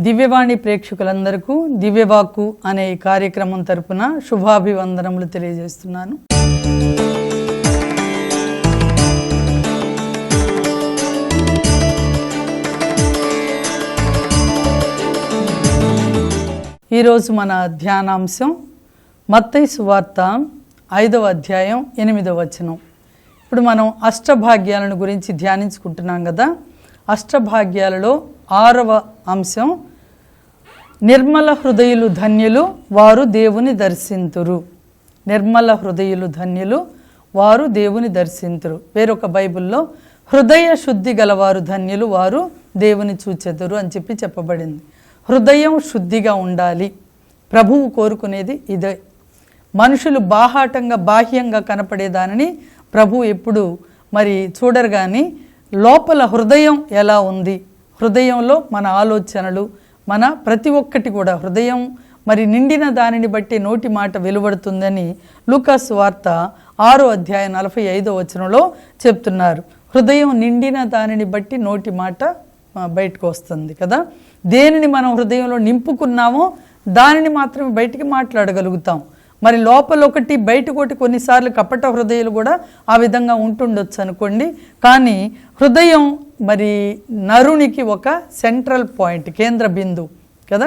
దివ్యవాణి ప్రేక్షకులందరికీ దివ్యవాక్కు అనే కార్యక్రమం తరపున శుభాభివందనములు తెలియజేస్తున్నాను. ఈరోజు మన ధ్యానాంశం మత్తయి సువార్త 5వ అధ్యాయం 8వ వచనం. ఇప్పుడు మనం అష్టభాగ్యాలను గురించి ధ్యానించుకుంటున్నాం కదా. అష్టభాగ్యాలలో 6వ అంశం నిర్మల హృదయులు ధన్యులు వారు దేవుని దర్శింతురు. నిర్మల హృదయులు ధన్యులు వారు దేవుని దర్శింతురు. వేరొక బైబిల్లో హృదయ శుద్ధి గలవారు ధన్యులు వారు దేవుని చూచెదరు అని చెప్పబడింది. హృదయం శుద్ధిగా ఉండాలి. ప్రభువు కోరుకునేది ఇదే. మనుషులు బాహ్యంగా కనపడేదానిని ప్రభు ఎప్పుడు చూడరు, కానీ లోపల హృదయం ఎలా ఉంది, హృదయంలో మన ఆలోచనలు, మన ప్రతి ఒక్కటి కూడా హృదయం నిండిన దానిని బట్టి నోటి మాట వెలువడుతుందని లూకాసు వార్త 6వ అధ్యాయం 45వ వచనంలో చెప్తున్నారు. హృదయం నిండిన దానిని బట్టి నోటి మాట బయటకు వస్తుంది కదా. దేనిని మనం హృదయంలో నింపుకున్నామో దానిని మాత్రమే బయటికి మాట్లాడగలుగుతాం. లోపల ఒకటి బయటకు ఒకటి, కొన్నిసార్లు కపట హృదయాలు కూడా ఆ విధంగా ఉంటుండొచ్చు అనుకోండి. కానీ హృదయం నరునికి ఒక సెంట్రల్ పాయింట్, కేంద్ర బిందువు కదా.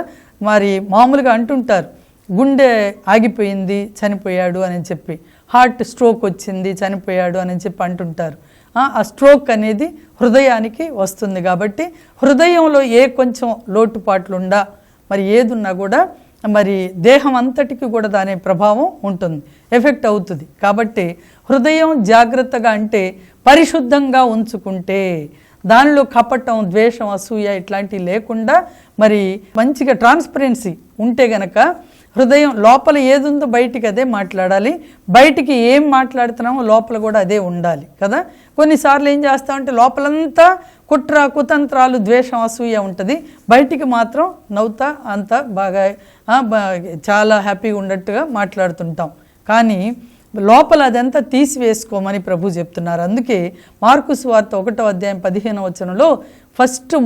మామూలుగా అంటుంటారు గుండె ఆగిపోయింది చనిపోయాడు అని చెప్పి, హార్ట్ స్ట్రోక్ వచ్చింది చనిపోయాడు అని చెప్పి అంటుంటారు. ఆ స్ట్రోక్ అనేది హృదయానికి వస్తుంది. కాబట్టి హృదయంలో కొంచెం లోటుపాట్లుండా ఏదున్నా కూడా దేహం అంతటికి కూడా దాని ప్రభావం ఉంటుంది, ఎఫెక్ట్ అవుతుంది. కాబట్టి హృదయం జాగ్రత్తగా అంటే పరిశుద్ధంగా ఉంచుకుంటే, దానిలో కపటం, ద్వేషం, అసూయ ఇట్లాంటివి లేకుండా మంచిగా ట్రాన్స్పరెన్సీ ఉంటే గనక హృదయం లోపల ఏదుందో బయటికి అదే మాట్లాడాలి, బయటికి ఏం మాట్లాడుతున్నామో లోపల కూడా అదే ఉండాలి కదా. కొన్నిసార్లు ఏం చేస్తామంటే లోపలంతా కుట్ర, కుతంత్రాలు, ద్వేషం, అసూయ ఉంటుంది, బయటికి మాత్రం నవ్వుతా అంతా బాగా చాలా హ్యాపీగా ఉన్నట్టుగా మాట్లాడుతుంటాం. కానీ లోపల అదంతా తీసివేసుకోమని ప్రభు చెప్తున్నారు. అందుకే మార్కు సువార్త 1వ అధ్యాయం 15వ వచనంలో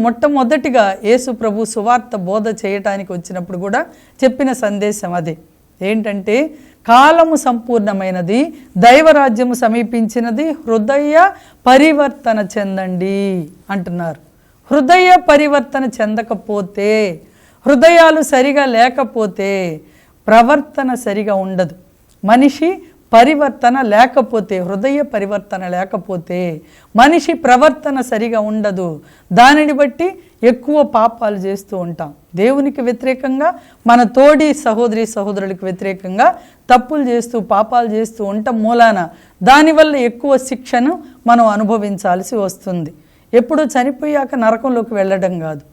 మొట్టమొదటిగా యేసు ప్రభు సువార్త బోధ చేయటానికి వచ్చినప్పుడు కూడా చెప్పిన సందేశం అదే. ఏంటంటే కాలము సంపూర్ణమైనది, దైవరాజ్యము సమీపించినది, హృదయ పరివర్తన చెందండి అంటున్నారు. హృదయ పరివర్తన చెందకపోతే, హృదయాలు సరిగా లేకపోతే ప్రవర్తన సరిగా ఉండదు. మనిషి పరివర్తన లేకపోతే, హృదయ పరివర్తన లేకపోతే మనిషి ప్రవర్తన సరిగా ఉండదు. దానిని బట్టి ఎక్కువ పాపాలు చేస్తూ ఉంటాం. దేవునికి వ్యతిరేకంగా, మన తోడి సహోదరి సహోదరులకు వ్యతిరేకంగా తప్పులు చేస్తూ పాపాలు చేస్తూ ఉండటం మూలాన దానివల్ల ఎక్కువ శిక్షను మనం అనుభవించాల్సి వస్తుంది. ఎప్పుడు చనిపోయాక నరకంలోకి వెళ్ళడం కాదు,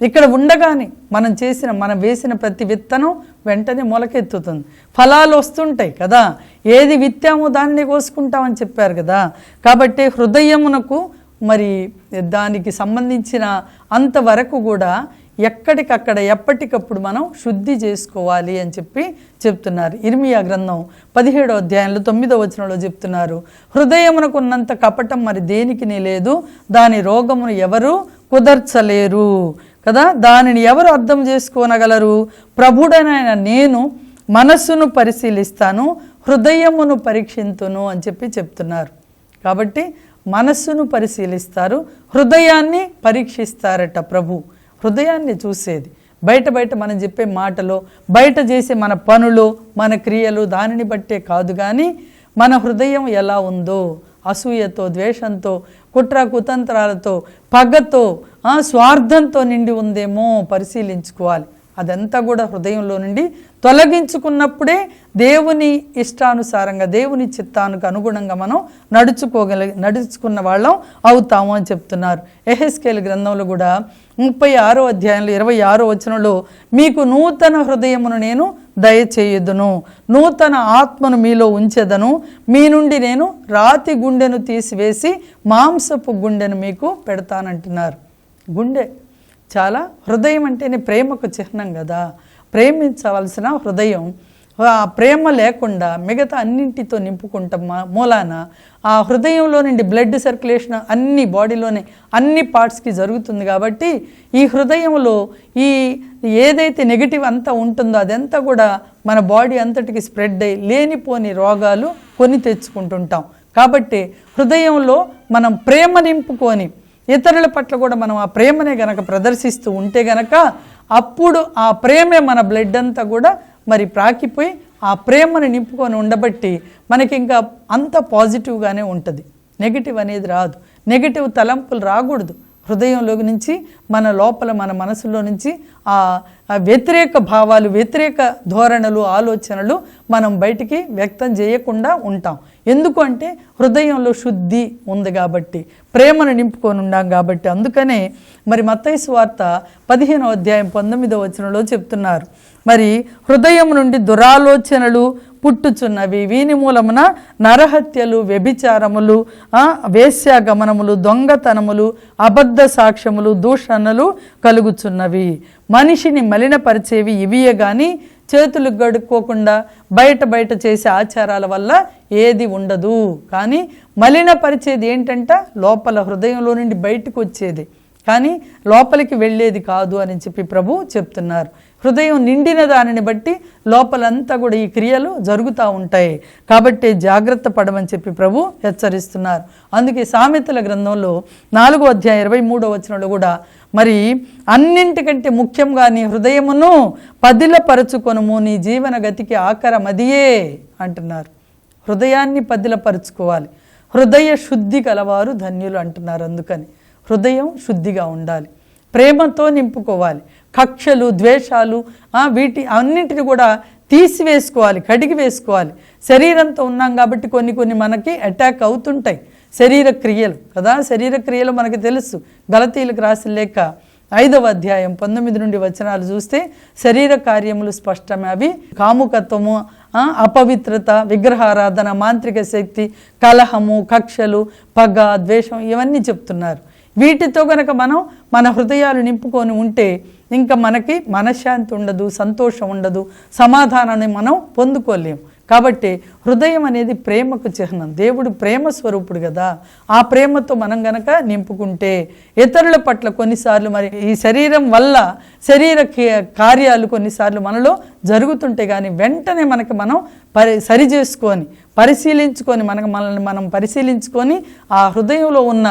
ఇక్కడ ఉండగానే మనం వేసిన ప్రతి విత్తనం వెంటనే మొలకెత్తుతుంది, ఫలాలు వస్తుంటాయి కదా. ఏది విత్తామో దానిని కోసుకుంటామని చెప్పారు కదా. కాబట్టి హృదయమునకు దానికి సంబంధించిన అంతవరకు కూడా ఎక్కడికక్కడ ఎప్పటికప్పుడు మనం శుద్ధి చేసుకోవాలి అని చెప్తున్నారు. ఇర్మియా గ్రంథం 17వ అధ్యాయంలో 9వ వచనంలో చెప్తున్నారు, హృదయమునకు ఉన్నంత కపటం దేనికి లేదు, దాని రోగమును ఎవరు కుదర్చలేరు కదా. దానిని ఎవరు అర్థం చేసుకోనగలరు? ప్రభుడనైన నేను మనస్సును పరిశీలిస్తాను, హృదయమును పరీక్షింతును అని చెప్తున్నారు. కాబట్టి మనస్సును పరిశీలిస్తారు, హృదయాన్ని పరీక్షిస్తారట ప్రభు. హృదయాన్ని చూసేది బయట మనం చెప్పే మాటలు, బయట చేసే మన పనులు, మన క్రియలు దానిని బట్టే కాదు, కానీ మన హృదయం ఎలా ఉందో, అసూయతో, ద్వేషంతో, కుట్ర కుతంత్రాలతో, పగతో, స్వార్థంతో నిండి ఉందేమో పరిశీలించుకోవాలి. అదంతా కూడా హృదయంలో నుండి తొలగించుకున్నప్పుడే దేవుని ఇష్టానుసారంగా, దేవుని చిత్తానికి అనుగుణంగా మనం నడుచుకున్న వాళ్ళం అవుతాము అని చెప్తున్నారు. యెహెజ్కేలు గ్రంథంలో కూడా 36వ అధ్యాయంలో 26వ వచనంలో, మీకు నూతన హృదయమును నేను దయచేయుదును, నూతన ఆత్మను మీలో ఉంచెదను, మీ నుండి నేను రాతి గుండెను తీసివేసి మాంసపు గుండెను మీకు పెడతానంటున్నారు. గుండె చాలా, హృదయం అంటేనే ప్రేమకు చిహ్నం కదా. ప్రేమించవలసిన హృదయం, ఆ ప్రేమ లేకుండా మిగతా అన్నింటితో నింపుకుంటాం మూలాన ఆ హృదయంలో నుండి బ్లడ్ సర్క్యులేషన్ అన్ని బాడీలోనే అన్ని పార్ట్స్కి జరుగుతుంది. కాబట్టి ఈ హృదయంలో ఈ ఏదైతే నెగిటివ్ అంతా ఉంటుందో అదంతా కూడా మన బాడీ అంతటికి స్ప్రెడ్ అయ్యి లేనిపోని రోగాలు కొని తెచ్చుకుంటుంటాం. కాబట్టి హృదయంలో మనం ప్రేమ నింపుకొని ఇతరుల పట్ల కూడా మనం ఆ ప్రేమనే గనక ప్రదర్శిస్తూ ఉంటే గనక అప్పుడు ఆ ప్రేమే మన బ్లడ్ అంతా కూడా మరి ప్రాకిపోయి ఆ ప్రేమను నింపుకొని ఉండబట్టి మనకి ఇంకా అంత పాజిటివ్గానే ఉంటుంది. నెగిటివ్ అనేది రాదు, నెగిటివ్ తలంపులు రాకూడదు. హృదయంలో నుంచి మన లోపల మన మనసులో నుంచి ఆ వ్యతిరేక భావాలు, వ్యతిరేక ధోరణులు, ఆలోచనలు మనం బయటికి వ్యక్తం చేయకుండా ఉంటాం. ఎందుకు అంటే హృదయంలో శుద్ధి ఉంది కాబట్టి, ప్రేమను నింపుకొని ఉన్నాం కాబట్టి. అందుకనే మరి మత్తయి సువార్త 15వ అధ్యాయం 19వ వచనంలో చెప్తున్నారు, మరి హృదయం నుండి దురాలోచనలు పుట్టుచున్నవి, వీని మూలమున నరహత్యలు, వ్యభిచారములు, వేశ్యాగమనములు, దొంగతనములు, అబద్ధ సాక్ష్యములు, దూషణలు కలుగుచున్నవి. మనిషిని మలినపరిచేవి ఇవియే కానీ చేతులు గడుక్కోకుండా బయట చేసే ఆచారాల వల్ల ఏది ఉండదు. కానీ మలినపరిచేది ఏంటంట, లోపల హృదయంలో నుండి బయటకు వచ్చేది కానీ లోపలికి వెళ్ళేది కాదు అని చెప్పి ప్రభు చెప్తున్నారు. హృదయం నిండిన దానిని బట్టి లోపలంతా కూడా ఈ క్రియలు జరుగుతూ ఉంటాయి. కాబట్టి జాగ్రత్త పడమని చెప్పి ప్రభు హెచ్చరిస్తున్నారు. అందుకే సామెతల గ్రంథంలో 4వ అధ్యాయం 23వ వచనంలో కూడా మరి అన్నింటికంటే ముఖ్యంగా నీ హృదయమును పదిలపరుచుకొనుము, నీ జీవన గతికి ఆకరమదియే అంటున్నారు. హృదయాన్ని పదిలపరుచుకోవాలి. హృదయ శుద్ధి కలవారు ధన్యులు అంటున్నారు. అందుకని హృదయం శుద్ధిగా ఉండాలి, ప్రేమతో నింపుకోవాలి. కక్షలు, ద్వేషాలు వీటి అన్నింటిని కూడా తీసివేసుకోవాలి, కడిగి వేసుకోవాలి. శరీరంతో ఉన్నాం కాబట్టి కొన్ని మనకి అటాక్ అవుతుంటాయి, శరీర క్రియలు కదా. శరీర క్రియలు మనకి తెలుసు. గలతీయులకు రాసిన లేఖ 5వ అధ్యాయం 19 నుండి వచనాలు చూస్తే శరీర కార్యములు స్పష్టమే. అవి కాముకత్వము, అపవిత్రత, విగ్రహారాధన, మాంత్రిక శక్తి, కలహము, కక్షలు, పగ, ద్వేషం ఇవన్నీ చెప్తున్నారు. వీటితో గనక మనం మన హృదయాలు నింపుకొని ఉంటే ఇంకా మనకి మనశ్శాంతి ఉండదు, సంతోషం ఉండదు, సమాధానాన్ని మనం పొందుకోలేము. కాబట్టి హృదయం అనేది ప్రేమకు చిహ్నం. దేవుడు ప్రేమ స్వరూపుడు కదా. ఆ ప్రేమతో మనం గనక నింపుకుంటే ఇతరుల పట్ల కొన్నిసార్లు మరి ఈ శరీరం వల్ల శరీర కార్యాలు కొన్నిసార్లు మనలో జరుగుతుంటే కానీ వెంటనే మనం సరి చేసుకొని పరిశీలించుకొని మనల్ని మనం పరిశీలించుకొని ఆ హృదయంలో ఉన్న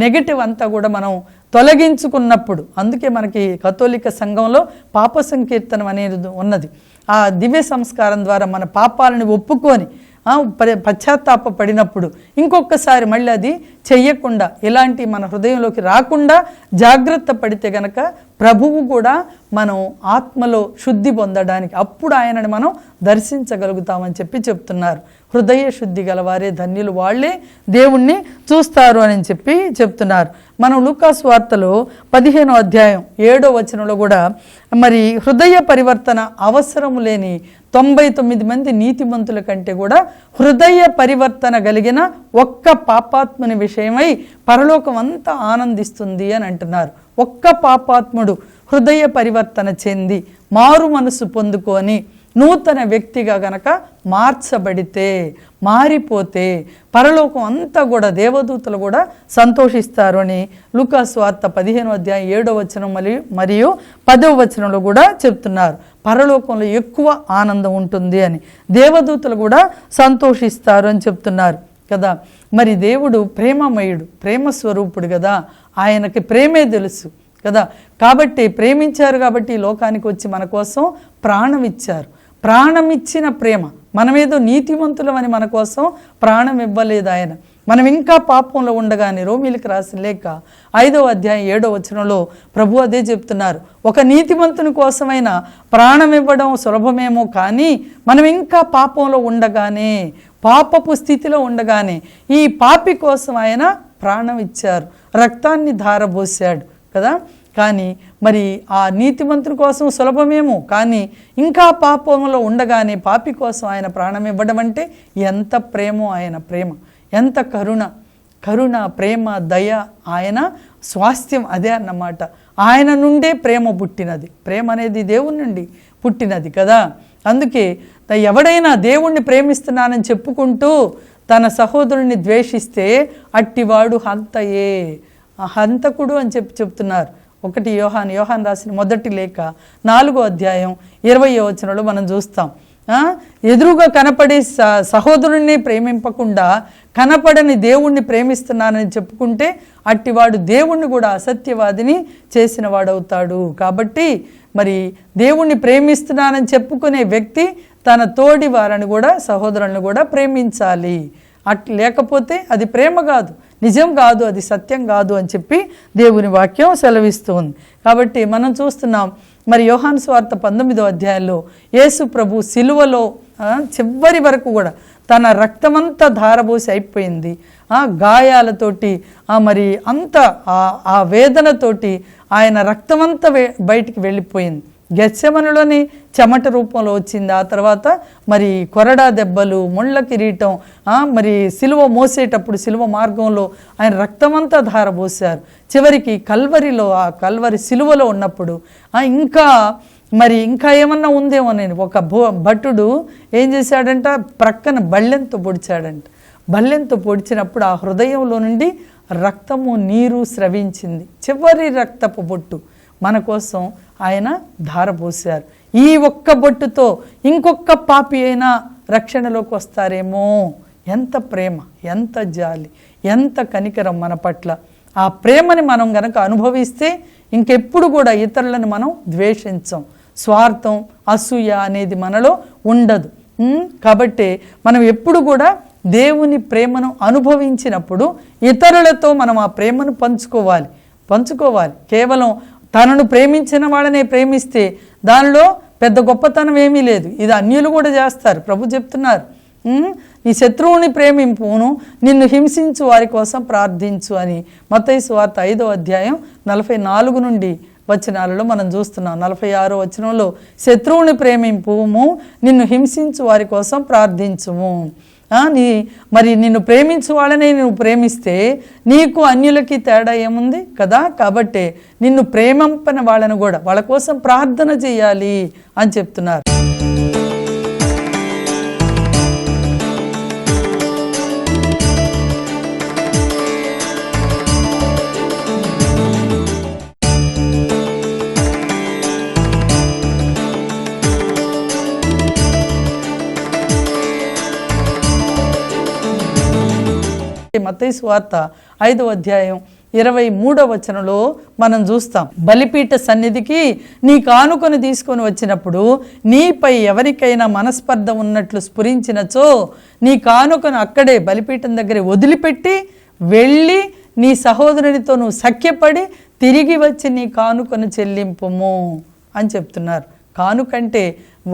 నెగటివ్ అంతా కూడా మనం తొలగించుకున్నప్పుడు, అందుకే మనకి కథోలిక సంఘంలో పాప సంకీర్తనం అనేది ఉన్నది. ఆ దివ్య సంస్కారం ద్వారా మన పాపాలను ఒప్పుకొని పశ్చాత్తాప పడినప్పుడు ఇంకొకసారి మళ్ళీ అది చెయ్యకుండా, ఇలాంటి మన హృదయంలోకి రాకుండా జాగ్రత్త పడితే గనక ప్రభువు కూడా మనం ఆత్మలో శుద్ధి పొందడానికి అప్పుడు ఆయనని మనం దర్శించగలుగుతామని చెప్పి చెప్తున్నారు. హృదయ శుద్ధి గలవారే ధన్యులు, వాళ్ళే దేవుణ్ణి చూస్తారు అని చెప్పి చెప్తున్నారు. మనం లూకాసు వార్తలో 15వ అధ్యాయం 7వ వచనంలో కూడా మరి హృదయ పరివర్తన అవసరం లేని 99 మంది నీతిమంతుల కంటే కూడా హృదయ పరివర్తన కలిగిన ఒక్క పాపాత్ముని విషయమై పరలోకం అంతా ఆనందిస్తుంది అని అంటున్నారు. ఒక్క పాపాత్ముడు హృదయ పరివర్తన చెంది మారు మనసు పొందుకొని నూతన వ్యక్తిగా గనక మార్చబడితే, మారిపోతే పరలోకం అంతా కూడా దేవదూతలు కూడా సంతోషిస్తారు అని లూకాసు వార్త 15వ అధ్యాయం 7వ వచనం మరియు 10వ వచనంలో కూడా చెప్తున్నారు. పరలోకంలో ఎక్కువ ఆనందం ఉంటుంది అని, దేవదూతలు కూడా సంతోషిస్తారు అని చెప్తున్నారు కదా. మరి దేవుడు ప్రేమమయుడు, ప్రేమ స్వరూపుడు కదా. ఆయనకి ప్రేమే తెలుసు కదా. కాబట్టి ప్రేమించారు కాబట్టి ఈ లోకానికి వచ్చి మన కోసం ప్రాణం ఇచ్చారు. ప్రాణం ఇచ్చిన ప్రేమ, మనమేదో నీతిమంతులమని మన కోసం ప్రాణం ఇవ్వలేదు ఆయన. మనం ఇంకా పాపంలో ఉండగానే రోమీలకు రాసిన లేఖ 5వ అధ్యాయం 7వ వచనంలో ప్రభు అదే చెప్తున్నారు. ఒక నీతిమంతుని కోసమైనా ప్రాణం ఇవ్వడం సులభమేమో, కానీ మనం ఇంకా పాపంలో ఉండగానే, పాపపు స్థితిలో ఉండగానే ఈ పాపి కోసం ఆయన ప్రాణం ఇచ్చారు, రక్తాన్ని ధారబోసాడు కదా. కానీ మరి ఆ నీతిమంతుని కోసం సులభమేమో, కానీ ఇంకా పాపంలో ఉండగానే పాపి కోసం ఆయన ప్రాణం ఇవ్వడం అంటే ఎంత ప్రేమో ఆయన ప్రేమ, ఎంత కరుణ, ప్రేమ, దయ, ఆయన స్వాస్థ్యం అదే అన్నమాట. ఆయన నుండే ప్రేమ పుట్టినది. ప్రేమ అనేది దేవుని నుండి పుట్టినది కదా. అందుకే ఎవడైనా దేవుణ్ణి ప్రేమిస్తున్నానని చెప్పుకుంటూ తన సహోదరుని ద్వేషిస్తే అట్టివాడు హంతయే, హంతకుడు అని చెప్తున్నారు. 1 యోహాను రాసిన మొదటి లేఖ 4వ అధ్యాయం 20వ వచనంలో మనం చూస్తాం. ఎదురుగా కనపడే సహోదరుణ్ణి ప్రేమింపకుండా కనపడని దేవుణ్ణి ప్రేమిస్తున్నానని చెప్పుకుంటే అట్టివాడు దేవుణ్ణి కూడా అసత్యవాదిని చేసిన వాడవుతాడు. కాబట్టి మరి దేవుణ్ణి ప్రేమిస్తున్నానని చెప్పుకునే వ్యక్తి తన తోడి వారిని కూడా సహోదరులను కూడా ప్రేమించాలి. లేకపోతే అది ప్రేమ కాదు, నిజం కాదు, అది సత్యం కాదు అని చెప్పి దేవుని వాక్యం సెలవిస్తుంది. కాబట్టి మనం చూస్తున్నాం మరి యోహాను సువార్త 19వ అధ్యాయంలో యేసు ప్రభు సిలువలో చివరి వరకు కూడా తన రక్తమంతా ధారబోసి అయిపోయింది. గాయాలతోటి మరి అంత ఆ వేదనతోటి ఆయన రక్తమంతా బయటికి వెళ్ళిపోయింది. గెత్సెమనెలోని చెమట రూపంలో వచ్చింది. ఆ తర్వాత మరి కొరడా దెబ్బలు, ముళ్ళ కిరీటం, మరి సిలువ మోసేటప్పుడు సిలువ మార్గంలో ఆయన రక్తమంతా ధారబోసారు. చివరికి కల్వరిలో, ఆ కల్వరి సిలువలో ఉన్నప్పుడు ఇంకా ఏమన్నా ఉందేమో. నేను ఒక భటుడు ఏం చేశాడంట, ప్రక్కన బళ్ళెంతో పొడిచాడంట. బళ్ళెంతో పొడిచినప్పుడు ఆ హృదయంలో నుండి రక్తము నీరు స్రవించింది. చివరి రక్తపు బొట్టు మన కోసం ఆయన ధారపోసారు. ఈ ఒక్క బొట్టుతో ఇంకొక పాపి అయినా రక్షణలోకి వస్తారేమో. ఎంత ప్రేమ, ఎంత జాలి, ఎంత కనికరం మన పట్ల. ఆ ప్రేమని మనం గనక అనుభవిస్తే ఇంకెప్పుడు కూడా ఇతరులను మనం ద్వేషించం. స్వార్థం, అసూయ అనేది మనలో ఉండదు. కాబట్టి మనం ఎప్పుడు కూడా దేవుని ప్రేమను అనుభవించినప్పుడు ఇతరులతో మనం ఆ ప్రేమను పంచుకోవాలి. కేవలం తనను ప్రేమించిన వాళ్ళనే ప్రేమిస్తే దానిలో పెద్ద గొప్పతనం ఏమీ లేదు. ఇది అన్యులు కూడా చేస్తారు. ప్రభు చెప్తున్నారు, నీ శత్రువుని ప్రేమింపును, నిన్ను హింసించు వారి కోసం ప్రార్థించు అని మత్తయి సువార్త 5వ అధ్యాయం 44 నుండి వచనాలలో మనం చూస్తున్నాం. 46వ వచనంలో శత్రువుని ప్రేమింపుము, నిన్ను హింసించు వారి కోసం ప్రార్థించుము. మరి నిన్ను ప్రేమించు వాళ్ళనే నువ్వు ప్రేమిస్తే నీకు అన్యులకి తేడా ఏముంది కదా. కాబట్టి నిన్ను ప్రేమింపన వాళ్ళను కూడా వాళ్ళ కోసం ప్రార్థన చేయాలి అని చెప్తున్నారు. మత్తయి సువార్త 5వ అధ్యాయం 23వ వచనంలో మనం చూస్తాం. బలిపీఠ సన్నిధికి నీ కానుకను తీసుకొని వచ్చినప్పుడు నీపై ఎవరికైనా మనస్పర్ధ ఉన్నట్లు స్ఫురించినచో నీ కానుకను అక్కడే బలిపీఠం దగ్గరే వదిలిపెట్టి వెళ్ళి నీ సహోదరునితో నువ్వు సఖ్యపడి తిరిగి వచ్చి నీ కానుకను చెల్లింపుము అని చెప్తున్నారు. కానుకంటే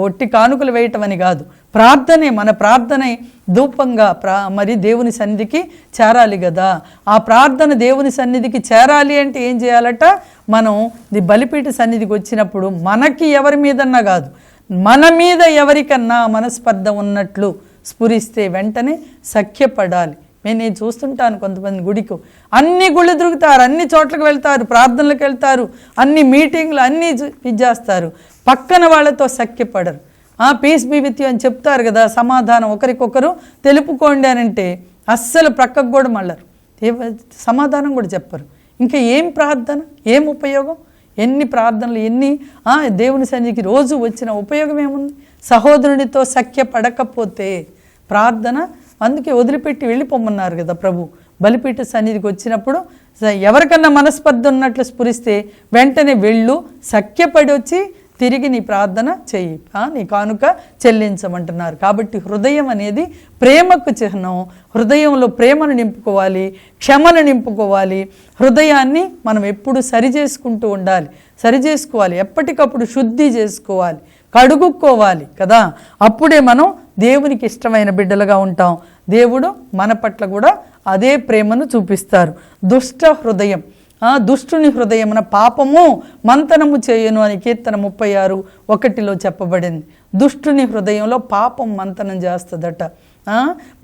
ఒట్టి కానుకలు వేయటం అని కాదు, ప్రార్థనే. మన ప్రార్థనే ధూపంగా మరి దేవుని సన్నిధికి చేరాలి కదా. ఆ ప్రార్థన దేవుని సన్నిధికి చేరాలి అంటే ఏం చేయాలట, మనం బలిపీఠ సన్నిధికి వచ్చినప్పుడు మనకి ఎవరి మీదన్నా కాదు, మన మీద ఎవరికన్నా మనస్పర్ధ ఉన్నట్లు స్ఫురిస్తే వెంటనే సఖ్యపడాలి. నేను చూస్తుంటాను కొంతమంది గుడికి అన్ని గుళ్ళు తిరుగుతారు, అన్ని చోట్లకు వెళ్తారు, ప్రార్థనలకు వెళ్తారు, అన్ని మీటింగ్లు అన్నీ ఇచ్చేస్తారు, పక్కన వాళ్ళతో సఖ్యపడరు. పీస్ బీ విత్ యూ అని చెప్తారు కదా, సమాధానం ఒకరికొకరు తెలుపుకోండి అని అంటే అస్సలు ప్రక్కకు కూడా మళ్ళరు, సమాధానం కూడా చెప్పరు. ఇంకా ఏం ప్రార్థన, ఏం ఉపయోగం? ఎన్ని ప్రార్థనలు, ఎన్ని దేవుని సన్నిధికి రోజు వచ్చిన ఉపయోగం ఏముంది? సహోదరునితో సఖ్యపడకపోతే ప్రార్థన అందుకే వదిలిపెట్టి వెళ్ళిపోమన్నారు కదా ప్రభు. బలిపీఠ సన్నిధికి వచ్చినప్పుడు ఎవరికన్నా మనస్పర్ధ ఉన్నట్లు స్ఫురిస్తే వెంటనే వెళ్ళు, సఖ్యపడి వచ్చి తిరిగి నీ ప్రార్థన చెయ్యి, నీ కానుక చెల్లించమంటున్నారు. కాబట్టి హృదయం అనేది ప్రేమకు చిహ్నం. హృదయంలో ప్రేమను నింపుకోవాలి, క్షమను నింపుకోవాలి. హృదయాన్ని మనం ఎప్పుడు సరిచేసుకుంటూ ఉండాలి, సరిచేసుకోవాలి, ఎప్పటికప్పుడు శుద్ధి చేసుకోవాలి, కడుగుకోవాలి కదా. అప్పుడే మనం దేవునికి ఇష్టమైన బిడ్డలుగా ఉంటాం. దేవుడు మన పట్ల కూడా అదే ప్రేమను చూపిస్తారు. దుష్ట హృదయం దుష్టుని హృదయమున పాపము మంతనము చేయును అని కీర్తన 36:1 చెప్పబడింది. దుష్టుని హృదయంలో పాపం మంతనం చేస్తుందట.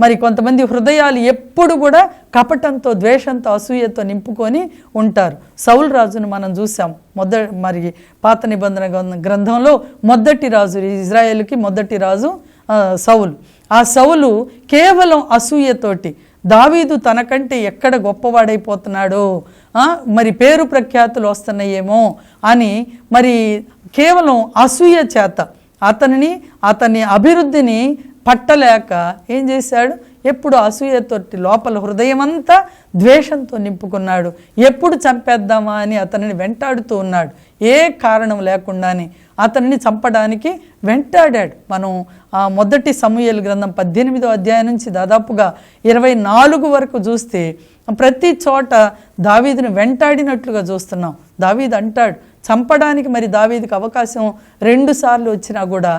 మరి కొంతమంది హృదయాలు ఎప్పుడు కూడా కపటంతో, ద్వేషంతో, అసూయతో నింపుకొని ఉంటారు. సౌలు రాజును మనం చూసాం. మరి పాత నిబంధన గ్రంథంలో మొదటి రాజు, ఇజ్రాయేలుకి మొదటి రాజు సౌలు. ఆ సౌలు కేవలం అసూయతోటి దావీదు తనకంటే ఎక్కడ గొప్పవాడైపోతున్నాడో, మరి పేరు ప్రఖ్యాతులు వస్తున్నాయేమో అని మరి కేవలం అసూయ చేత అతని అభివృద్ధిని పట్టలేక ఏం చేశాడు? ఎప్పుడు అసూయతోటి లోపల హృదయం అంతా ద్వేషంతో నింపుకున్నాడు. ఎప్పుడు చంపేద్దామా అని అతనిని వెంటాడుతూ ఉన్నాడు. ఏ కారణం లేకుండానే అతన్ని చంపడానికి వెంటాడాడు. మనం మొదటి సమూయేలు గ్రంథం 18వ అధ్యాయం నుంచి దాదాపుగా 24 వరకు చూస్తే ప్రతి చోట దావీదును వెంటాడినట్లుగా చూస్తున్నాం. దావీదు అంటాడు, చంపడానికి మరి దావీదుకు అవకాశం 2 సార్లు వచ్చినా కూడా,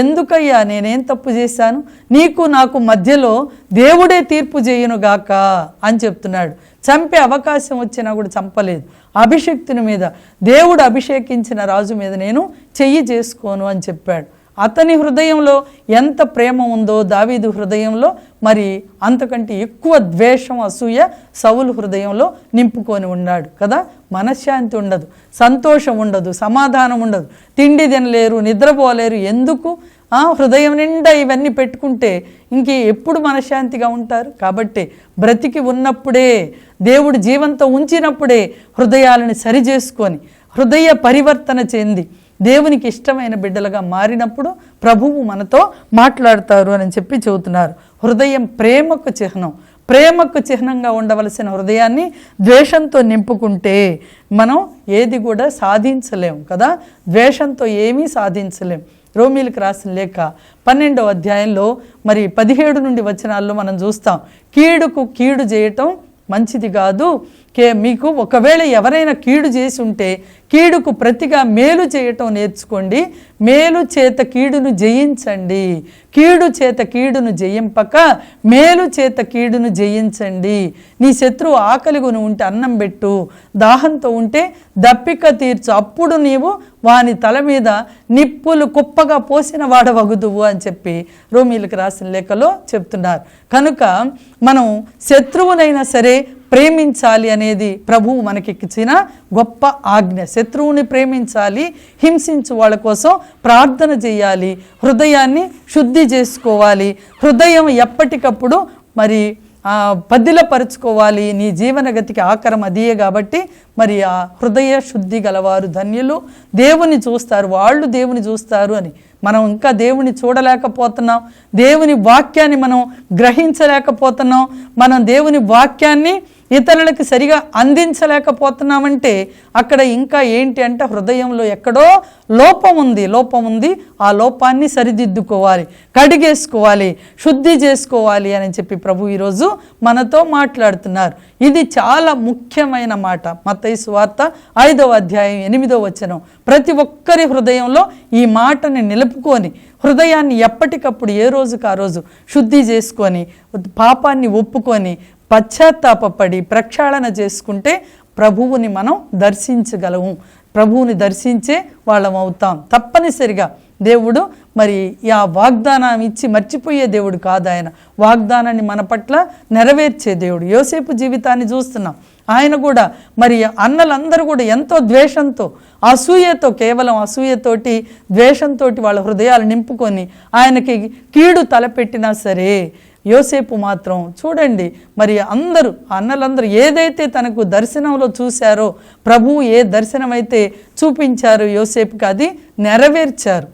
ఎందుకయ్యా నేనేం తప్పు చేశాను, నీకు నాకు మధ్యలో దేవుడే తీర్పు చేయునుగాక అని చెప్తున్నాడు. చంపే అవకాశం వచ్చినా కూడా చంపలేదు. అభిషక్తుని మీద, దేవుడు అభిషేకించిన రాజు మీద నేను చెయ్యి చేసుకోను అని చెప్పాడు. అతని హృదయంలో ఎంత ప్రేమ ఉందో దావీదు హృదయంలో మరి అంతకంటే ఎక్కువ ద్వేషం, అసూయ సౌలు హృదయంలో నింపుకొని ఉన్నాడు కదా. మనశ్శాంతి ఉండదు, సంతోషం ఉండదు, సమాధానం ఉండదు, తిండి తినలేరు, నిద్రపోలేరు. ఎందుకు? హృదయం నిండా ఇవన్నీ పెట్టుకుంటే ఎప్పుడు మనశ్శాంతిగా ఉంటారు? కాబట్టి బ్రతికి ఉన్నప్పుడే, దేవుడు జీవంతో ఉంచినప్పుడే హృదయాలను సరిచేసుకొని, హృదయ పరివర్తన చెంది దేవునికి ఇష్టమైన బిడ్డలుగా మారినప్పుడు ప్రభువు మనతో మాట్లాడతారు అని చెప్పి చెబుతున్నారు. హృదయం ప్రేమకు చిహ్నం. ప్రేమకు చిహ్నంగా ఉండవలసిన హృదయాన్ని ద్వేషంతో నింపుకుంటే మనం ఏది కూడా సాధించలేము కదా. ద్వేషంతో ఏమీ సాధించలేం. రోమీలకు రాసిన లేఖ 12వ అధ్యాయంలో మరి 17 నుండి వచనాల్లో మనం చూస్తాం, కీడుకు కీడు చేయటం మంచిది కాదు. మీకు ఒకవేళ ఎవరైనా కీడు చేసి ఉంటే కీడుకు ప్రతిగా మేలు చేయటం నేర్చుకోండి. మేలు చేత కీడును జయించండి. కీడు చేత కీడును జయింపక మేలు చేత కీడును జయించండి. నీ శత్రువు ఆకలిగొని ఉంటే అన్నం పెట్టు, దాహంతో ఉంటే దప్పిక తీర్చు, అప్పుడు నీవు వాని తల మీద నిప్పులు కుప్పగా పోసిన వాడవగుదువు అని చెప్పి రోమీలకు రాసిన లేఖలో చెప్తున్నారు. కనుక మనం శత్రువునైనా సరే ప్రేమించాలి అనేది ప్రభువు మనకిచ్చిన గొప్ప ఆజ్ఞ. శత్రువుని ప్రేమించాలి, హింసించు వాళ్ళ కోసం ప్రార్థన చేయాలి, హృదయాన్ని శుద్ధి చేసుకోవాలి, హృదయం ఎప్పటికప్పుడు మరి పదిలపరుచుకోవాలి. నీ జీవనగతికి ఆకరం అదియే కాబట్టి మరి ఆ హృదయ శుద్ధి గలవారు ధన్యులు, దేవుని చూస్తారు, వాళ్ళు దేవుని చూస్తారు అని. మనం ఇంకా దేవుని చూడలేకపోతున్నాం, దేవుని వాక్యాన్ని మనం గ్రహించలేకపోతున్నాం, మనం దేవుని వాక్యాన్ని ఇతరులకు సరిగా అందించలేకపోతున్నామంటే అక్కడ ఇంకా ఏంటి అంటే హృదయంలో ఎక్కడో లోపం ఉంది. ఆ లోపాన్ని సరిదిద్దుకోవాలి, కడిగేసుకోవాలి, శుద్ధి చేసుకోవాలి అని చెప్పి ప్రభు ఈరోజు మనతో మాట్లాడుతున్నారు. ఇది చాలా ముఖ్యమైన మాట. మత్తయి సువార్త 5వ అధ్యాయం 8వ వచనం. ప్రతి ఒక్కరి హృదయంలో ఈ మాటని నిలుపుకొని హృదయాన్ని ఎప్పటికప్పుడు ఏ రోజుకు ఆ రోజు శుద్ధి చేసుకొని పాపాన్ని ఒప్పుకొని పశ్చాత్తాపడి ప్రక్షాళన చేసుకుంటే ప్రభువుని మనం దర్శించగలము. ప్రభువుని దర్శించే వాళ్ళం అవుతాం. తప్పనిసరిగా దేవుడు మరి ఆ వాగ్దానం ఇచ్చి మర్చిపోయే దేవుడు కాదు. ఆయన వాగ్దానాన్ని మన పట్ల నెరవేర్చే దేవుడు. యోసేపు జీవితాన్ని చూస్తున్నాం. ఆయన కూడా మరి అన్నలందరూ కూడా ఎంతో ద్వేషంతో, అసూయతో, కేవలం అసూయతోటి, ద్వేషంతో వాళ్ళ హృదయాలు నింపుకొని ఆయనకి కీడు తలపెట్టినా సరే యోసేపు మాత్రం చూడండి మరి అన్నలందరూ ఏదైతే తనకు దర్శనంలో చూశారో, ప్రభువు ఏ దర్శనం అయితే చూపించారో యోసేపుకి అది నెరవేర్చారు.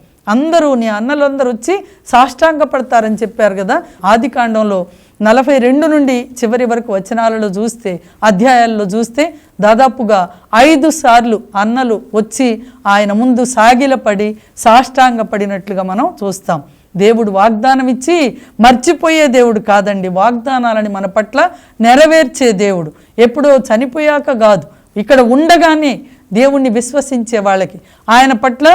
నీ అన్నలందరూ వచ్చి సాష్టాంగపడతారని చెప్పారు కదా. ఆదికాండంలో 42 నుండి చివరి వరకు వచనాలలో చూస్తే, అధ్యాయాల్లో చూస్తే దాదాపుగా 5 సార్లు అన్నలు వచ్చి ఆయన ముందు సాగిలపడి సాష్టాంగపడినట్లుగా మనం చూస్తాం. దేవుడు వాగ్దానం ఇచ్చి మర్చిపోయే దేవుడు కాదండి. వాగ్దానాలని మన పట్ల నెరవేర్చే దేవుడు. ఎప్పుడో చనిపోయాక కాదు, ఇక్కడ ఉండగానే దేవుణ్ణి విశ్వసించే వాళ్ళకి, ఆయన పట్ల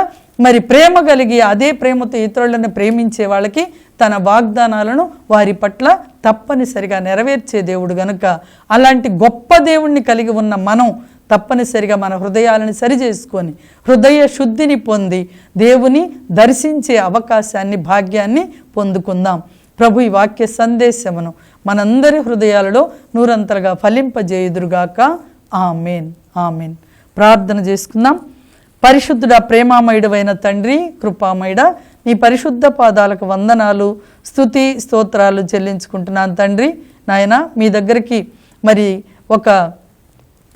మరి ప్రేమ కలిగి అదే ప్రేమతో ఇతరులను ప్రేమించే వాళ్ళకి తన వాగ్దానాలను వారి పట్ల తప్పనిసరిగా నెరవేర్చే దేవుడు గనుక అలాంటి గొప్ప దేవుణ్ణి కలిగి ఉన్న మనం తప్పనిసరిగా మన హృదయాలను సరిచేసుకొని హృదయ శుద్ధిని పొంది దేవుని దర్శించే అవకాశాన్ని, భాగ్యాన్ని పొందుకుందాం. ప్రభు ఈ వాక్య సందేశమును మనందరి హృదయాలలో నూరంతలుగా ఫలింపజేయుదురుగాక. ఆమేన్, ఆమేన్. ప్రార్థన చేసుకుందాం. పరిశుద్ధుడ, ప్రేమామయుడవైన తండ్రి, కృపామయుడ, నీ పరిశుద్ధ పాదాలకు వందనాలు, స్తుతి, స్తోత్రాలు చెల్లించుకుంటున్నాను తండ్రి. నాయన, మీ దగ్గరికి మరి ఒక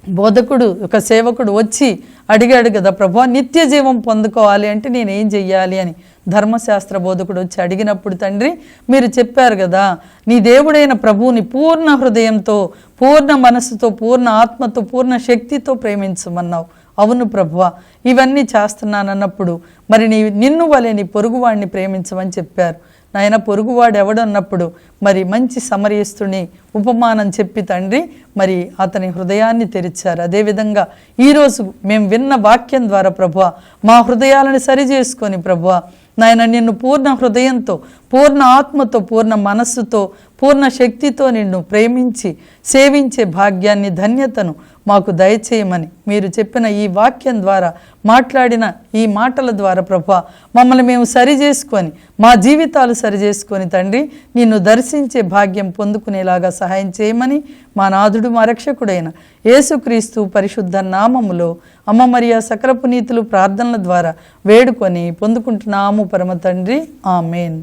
బోధకుడు, ఒక సేవకుడు వచ్చి అడిగాడు కదా ప్రభు, నిత్య జీవం పొందుకోవాలి అంటే నేనేం చెయ్యాలి అని. ధర్మశాస్త్ర బోధకుడు వచ్చి అడిగినప్పుడు తండ్రి మీరు చెప్పారు కదా, నీ దేవుడైన ప్రభువుని పూర్ణ హృదయంతో, పూర్ణ మనసుతో, పూర్ణ ఆత్మతో, పూర్ణ శక్తితో ప్రేమించమన్నావు. అవును ప్రభువా, ఇవన్నీ చేస్తున్నానన్నప్పుడు మరి నిన్ను వలె నీ పొరుగువాడిని ప్రేమించమని చెప్పారు. నాయన, పొరుగువాడు ఎవడన్నప్పుడు మరి మంచి సమరయస్తుని ఉపమానం చెప్పి తండ్రి మరి అతని హృదయాన్ని తెరిచారు. అదేవిధంగా ఈరోజు మేము విన్న వాక్యం ద్వారా ప్రభువా మా హృదయాలను సరిచేసుకొని ప్రభువా నాయన నిన్ను పూర్ణ హృదయంతో, పూర్ణ ఆత్మతో, పూర్ణ మనస్సుతో, పూర్ణ శక్తితో నిన్ను ప్రేమించి సేవించే భాగ్యాన్ని, ధన్యతను మాకు దయచేయమని మీరు చెప్పిన ఈ వాక్యం ద్వారా, మాట్లాడిన ఈ మాటల ద్వారా ప్రభువా మమ్మల్ని మేము సరిచేసుకొని, మా జీవితాలు సరిచేసుకొని తండ్రి నిన్ను దర్శించే భాగ్యం పొందుకునేలాగా సహాయం చేయమని మా నాథుడు, మా రక్షకుడైన యేసుక్రీస్తు పరిశుద్ధ నామములో అమ్మ మరియా సకల పునీతులు ప్రార్థనల ద్వారా వేడుకొని పొందుకుంటున్నాము పరమ తండ్రి. ఆమేన్.